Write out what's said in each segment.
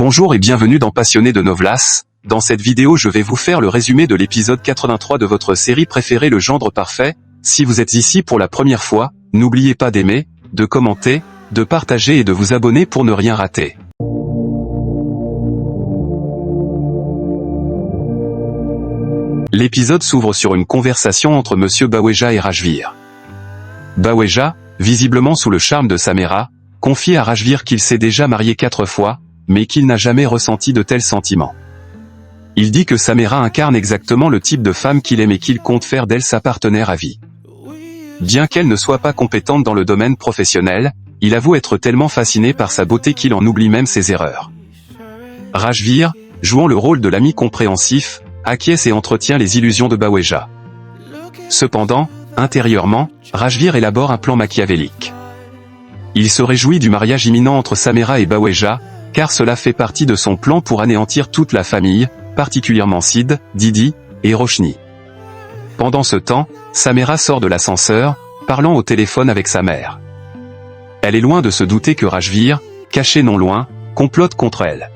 Bonjour et bienvenue dans Passionné de Novlas. Dans cette vidéo je vais vous faire le résumé de l'épisode 83 de votre série préférée Le Gendre Parfait. Si vous êtes ici pour la première fois, n'oubliez pas d'aimer, de commenter, de partager et de vous abonner pour ne rien rater. L'épisode s'ouvre sur une conversation entre Monsieur Baweja et Rajveer. Baweja, visiblement sous le charme de Samira, confie à Rajveer qu'il s'est déjà marié 4 fois, mais qu'il n'a jamais ressenti de tels sentiments. Il dit que Samira incarne exactement le type de femme qu'il aime et qu'il compte faire d'elle sa partenaire à vie. Bien qu'elle ne soit pas compétente dans le domaine professionnel, il avoue être tellement fasciné par sa beauté qu'il en oublie même ses erreurs. Rajveer, jouant le rôle de l'ami compréhensif, acquiesce et entretient les illusions de Baweja. Cependant, intérieurement, Rajveer élabore un plan machiavélique. Il se réjouit du mariage imminent entre Samira et Baweja, car cela fait partie de son plan pour anéantir toute la famille, particulièrement Sid, Didi, et Roshni. Pendant ce temps, Samira sort de l'ascenseur, parlant au téléphone avec sa mère. Elle est loin de se douter que Rajveer, caché non loin, complote contre elle.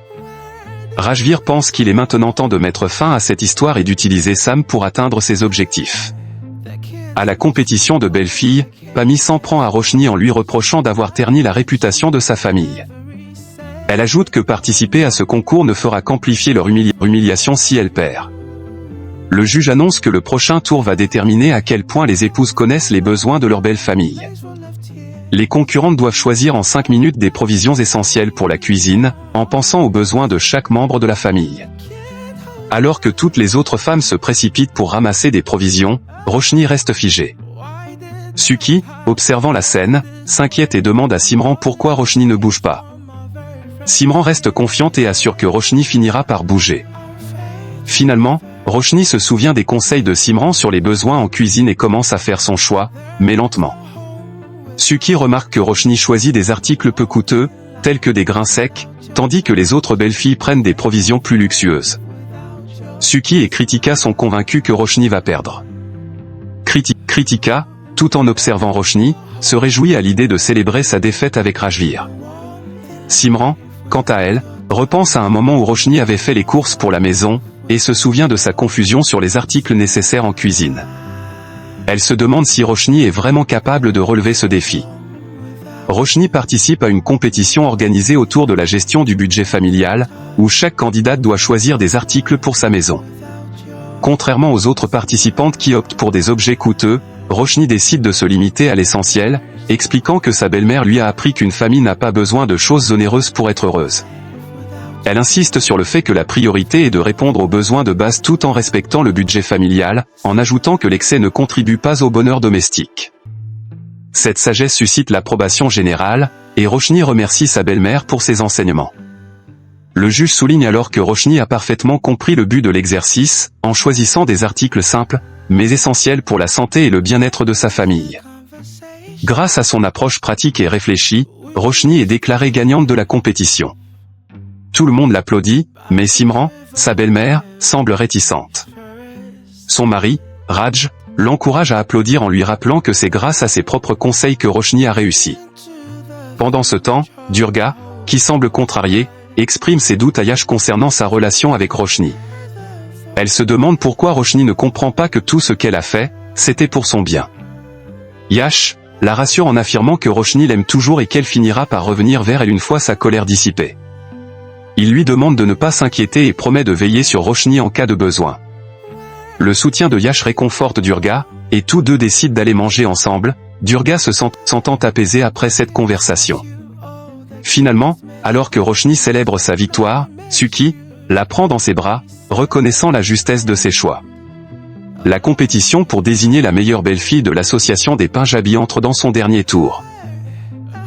Rajveer pense qu'il est maintenant temps de mettre fin à cette histoire et d'utiliser Sam pour atteindre ses objectifs. À la compétition de belle-fille, Pami s'en prend à Roshni en lui reprochant d'avoir terni la réputation de sa famille. Elle ajoute que participer à ce concours ne fera qu'amplifier leur humiliation si elle perd. Le juge annonce que le prochain tour va déterminer à quel point les épouses connaissent les besoins de leur belle famille. Les concurrentes doivent choisir en 5 minutes des provisions essentielles pour la cuisine, en pensant aux besoins de chaque membre de la famille. Alors que toutes les autres femmes se précipitent pour ramasser des provisions, Roshni reste figée. Suki, observant la scène, s'inquiète et demande à Simran pourquoi Roshni ne bouge pas. Simran reste confiante et assure que Roshni finira par bouger. Finalement, Roshni se souvient des conseils de Simran sur les besoins en cuisine et commence à faire son choix, mais lentement. Suki remarque que Roshni choisit des articles peu coûteux, tels que des grains secs, tandis que les autres belles-filles prennent des provisions plus luxueuses. Suki et Kritika sont convaincus que Roshni va perdre. Kritika, tout en observant Roshni, se réjouit à l'idée de célébrer sa défaite avec Rajveer. Simran, quant à elle, repense à un moment où Roshni avait fait les courses pour la maison, et se souvient de sa confusion sur les articles nécessaires en cuisine. Elle se demande si Roshni est vraiment capable de relever ce défi. Roshni participe à une compétition organisée autour de la gestion du budget familial, où chaque candidate doit choisir des articles pour sa maison. Contrairement aux autres participantes qui optent pour des objets coûteux, Roshni décide de se limiter à l'essentiel, expliquant que sa belle-mère lui a appris qu'une famille n'a pas besoin de choses onéreuses pour être heureuse. Elle insiste sur le fait que la priorité est de répondre aux besoins de base tout en respectant le budget familial, en ajoutant que l'excès ne contribue pas au bonheur domestique. Cette sagesse suscite l'approbation générale, et Roshni remercie sa belle-mère pour ses enseignements. Le juge souligne alors que Roshni a parfaitement compris le but de l'exercice, en choisissant des articles simples, mais essentiels pour la santé et le bien-être de sa famille. Grâce à son approche pratique et réfléchie, Roshni est déclarée gagnante de la compétition. Tout le monde l'applaudit, mais Simran, sa belle-mère, semble réticente. Son mari, Raj, l'encourage à applaudir en lui rappelant que c'est grâce à ses propres conseils que Roshni a réussi. Pendant ce temps, Durga, qui semble contrariée, exprime ses doutes à Yash concernant sa relation avec Roshni. Elle se demande pourquoi Roshni ne comprend pas que tout ce qu'elle a fait, c'était pour son bien. Yash la rassure en affirmant que Roshni l'aime toujours et qu'elle finira par revenir vers elle une fois sa colère dissipée. Il lui demande de ne pas s'inquiéter et promet de veiller sur Roshni en cas de besoin. Le soutien de Yash réconforte Durga, et tous deux décident d'aller manger ensemble, Durga se sentant apaisée après cette conversation. Finalement, alors que Roshni célèbre sa victoire, Suki la prend dans ses bras, reconnaissant la justesse de ses choix. La compétition pour désigner la meilleure belle-fille de l'association des Punjabis entre dans son dernier tour.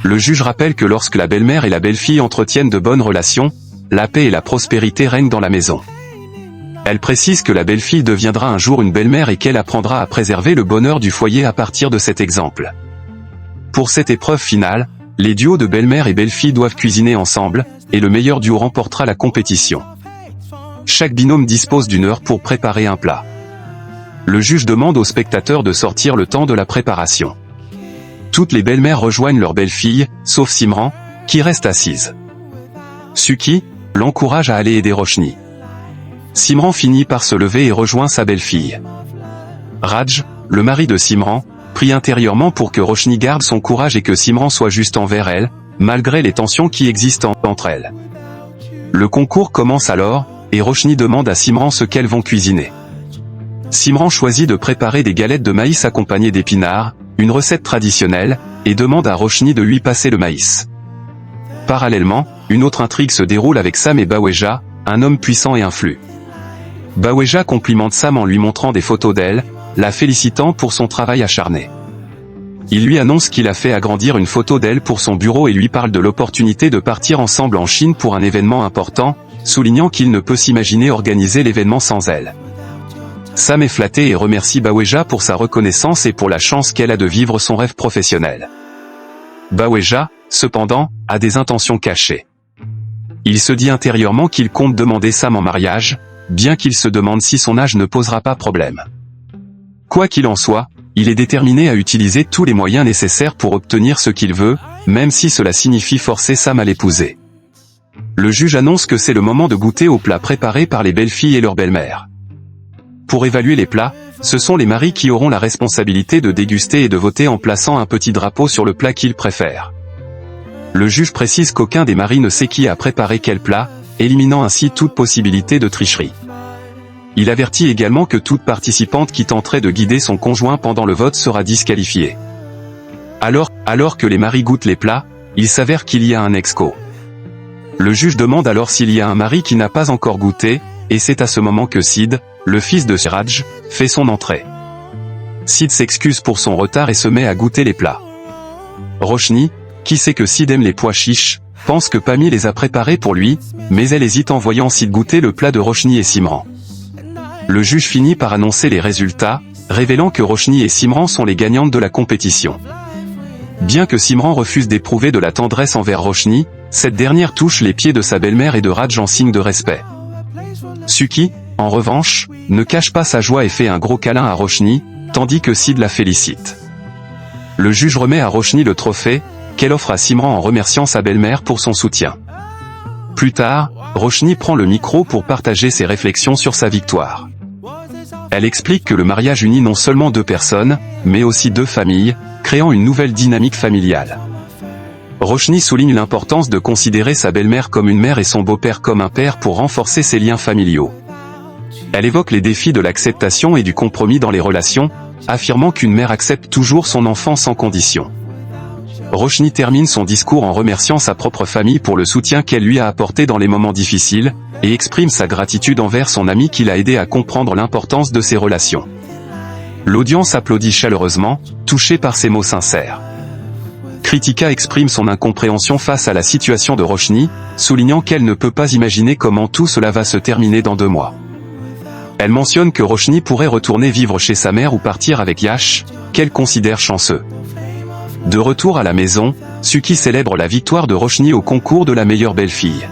Le juge rappelle que lorsque la belle-mère et la belle-fille entretiennent de bonnes relations, la paix et la prospérité règnent dans la maison. Elle précise que la belle-fille deviendra un jour une belle-mère et qu'elle apprendra à préserver le bonheur du foyer à partir de cet exemple. Pour cette épreuve finale, les duos de belle-mère et belle-fille doivent cuisiner ensemble, et le meilleur duo remportera la compétition. Chaque binôme dispose d'une heure pour préparer un plat. Le juge demande aux spectateurs de sortir le temps de la préparation. Toutes les belles-mères rejoignent leur belle-fille, sauf Simran, qui reste assise. Suki, l'encourage à aller aider Roshni. Simran finit par se lever et rejoint sa belle-fille. Raj, le mari de Simran, prie intérieurement pour que Roshni garde son courage et que Simran soit juste envers elle, malgré les tensions qui existent entre elles. Le concours commence alors, et Roshni demande à Simran ce qu'elles vont cuisiner. Simran choisit de préparer des galettes de maïs accompagnées d'épinards, une recette traditionnelle, et demande à Roshni de lui passer le maïs. Parallèlement, une autre intrigue se déroule avec Sam et Baweja, un homme puissant et influent. Baweja complimente Sam en lui montrant des photos d'elle, la félicitant pour son travail acharné. Il lui annonce qu'il a fait agrandir une photo d'elle pour son bureau et lui parle de l'opportunité de partir ensemble en Chine pour un événement important, soulignant qu'il ne peut s'imaginer organiser l'événement sans elle. Sam est flatté et remercie Baweja pour sa reconnaissance et pour la chance qu'elle a de vivre son rêve professionnel. Baweja, cependant, a des intentions cachées. Il se dit intérieurement qu'il compte demander Sam en mariage, bien qu'il se demande si son âge ne posera pas problème. Quoi qu'il en soit, il est déterminé à utiliser tous les moyens nécessaires pour obtenir ce qu'il veut, même si cela signifie forcer Sam à l'épouser. Le juge annonce que c'est le moment de goûter aux plats préparés par les belles-filles et leurs belles-mères. Pour évaluer les plats, ce sont les maris qui auront la responsabilité de déguster et de voter en plaçant un petit drapeau sur le plat qu'ils préfèrent. Le juge précise qu'aucun des maris ne sait qui a préparé quel plat, éliminant ainsi toute possibilité de tricherie. Il avertit également que toute participante qui tenterait de guider son conjoint pendant le vote sera disqualifiée. Alors que les maris goûtent les plats, il s'avère qu'il y a un ex-aequo. Le juge demande alors s'il y a un mari qui n'a pas encore goûté, et c'est à ce moment que Sid, le fils de Raj, fait son entrée. Sid s'excuse pour son retard et se met à goûter les plats. Roshni, qui sait que Sid aime les pois chiches, pense que Pami les a préparés pour lui, mais elle hésite en voyant Sid goûter le plat de Roshni et Simran. Le juge finit par annoncer les résultats, révélant que Roshni et Simran sont les gagnantes de la compétition. Bien que Simran refuse d'éprouver de la tendresse envers Roshni, cette dernière touche les pieds de sa belle-mère et de Raj en signe de respect. Suki, en revanche, ne cache pas sa joie et fait un gros câlin à Roshni, tandis que Sid la félicite. Le juge remet à Roshni le trophée, qu'elle offre à Simran en remerciant sa belle-mère pour son soutien. Plus tard, Roshni prend le micro pour partager ses réflexions sur sa victoire. Elle explique que le mariage unit non seulement deux personnes, mais aussi deux familles, créant une nouvelle dynamique familiale. Roshni souligne l'importance de considérer sa belle-mère comme une mère et son beau-père comme un père pour renforcer ses liens familiaux. Elle évoque les défis de l'acceptation et du compromis dans les relations, affirmant qu'une mère accepte toujours son enfant sans condition. Roshni termine son discours en remerciant sa propre famille pour le soutien qu'elle lui a apporté dans les moments difficiles, et exprime sa gratitude envers son ami qui l'a aidé à comprendre l'importance de ses relations. L'audience applaudit chaleureusement, touchée par ces mots sincères. Kritika exprime son incompréhension face à la situation de Roshni, soulignant qu'elle ne peut pas imaginer comment tout cela va se terminer dans 2 mois. Elle mentionne que Roshni pourrait retourner vivre chez sa mère ou partir avec Yash, qu'elle considère chanceux. De retour à la maison, Suki célèbre la victoire de Roshni au concours de la meilleure belle-fille.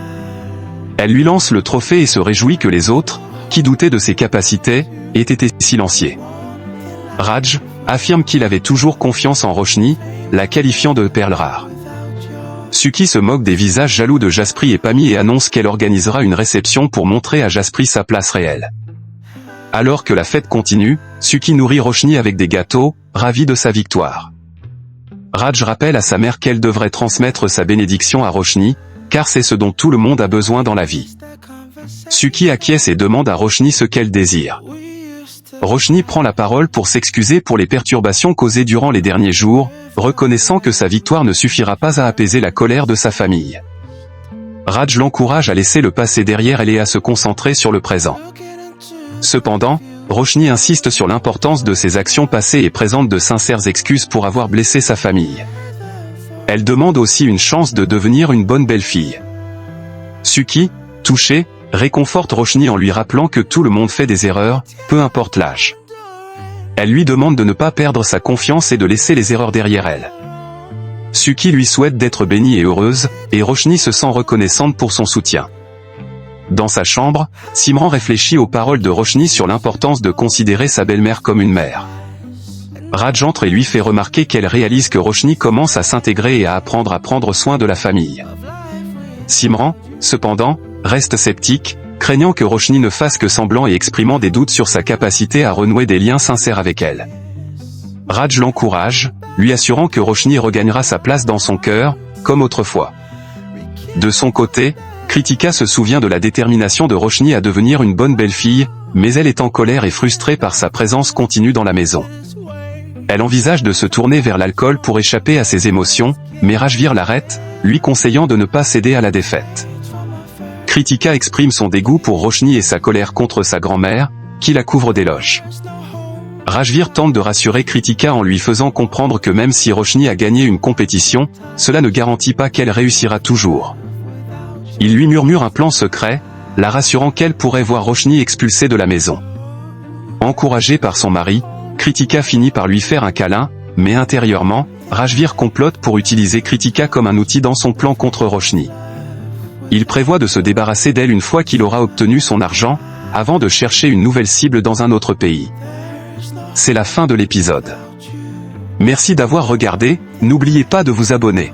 Elle lui lance le trophée et se réjouit que les autres, qui doutaient de ses capacités, aient été silenciés. Raj affirme qu'il avait toujours confiance en Roshni, la qualifiant de perle rare. Suki se moque des visages jaloux de Jasprit et Pami et annonce qu'elle organisera une réception pour montrer à Jasprit sa place réelle. Alors que la fête continue, Suki nourrit Roshni avec des gâteaux, ravi de sa victoire. Raj rappelle à sa mère qu'elle devrait transmettre sa bénédiction à Roshni, car c'est ce dont tout le monde a besoin dans la vie. Suki acquiesce et demande à Roshni ce qu'elle désire. Roshni prend la parole pour s'excuser pour les perturbations causées durant les derniers jours, reconnaissant que sa victoire ne suffira pas à apaiser la colère de sa famille. Raj l'encourage à laisser le passé derrière elle et à se concentrer sur le présent. Cependant, Roshni insiste sur l'importance de ses actions passées et présente de sincères excuses pour avoir blessé sa famille. Elle demande aussi une chance de devenir une bonne belle-fille. Suki, touchée, réconforte Roshni en lui rappelant que tout le monde fait des erreurs, peu importe l'âge. Elle lui demande de ne pas perdre sa confiance et de laisser les erreurs derrière elle. Suki lui souhaite d'être bénie et heureuse, et Roshni se sent reconnaissante pour son soutien. Dans sa chambre, Simran réfléchit aux paroles de Roshni sur l'importance de considérer sa belle-mère comme une mère. Raj entre et lui fait remarquer qu'elle réalise que Roshni commence à s'intégrer et à apprendre soin de la famille. Simran, cependant, reste sceptique, craignant que Roshni ne fasse que semblant et exprimant des doutes sur sa capacité à renouer des liens sincères avec elle. Raj l'encourage, lui assurant que Roshni regagnera sa place dans son cœur, comme autrefois. De son côté, Kritika se souvient de la détermination de Roshni à devenir une bonne belle-fille, mais elle est en colère et frustrée par sa présence continue dans la maison. Elle envisage de se tourner vers l'alcool pour échapper à ses émotions, mais Rajvir l'arrête, lui conseillant de ne pas céder à la défaite. Kritika exprime son dégoût pour Roshni et sa colère contre sa grand-mère, qui la couvre d'éloges. Rajvir tente de rassurer Kritika en lui faisant comprendre que même si Roshni a gagné une compétition, cela ne garantit pas qu'elle réussira toujours. Il lui murmure un plan secret, la rassurant qu'elle pourrait voir Roshni expulsée de la maison. Encouragée par son mari, Kritika finit par lui faire un câlin, mais intérieurement, Rajvir complote pour utiliser Kritika comme un outil dans son plan contre Roshni. Il prévoit de se débarrasser d'elle une fois qu'il aura obtenu son argent, avant de chercher une nouvelle cible dans un autre pays. C'est la fin de l'épisode. Merci d'avoir regardé, n'oubliez pas de vous abonner.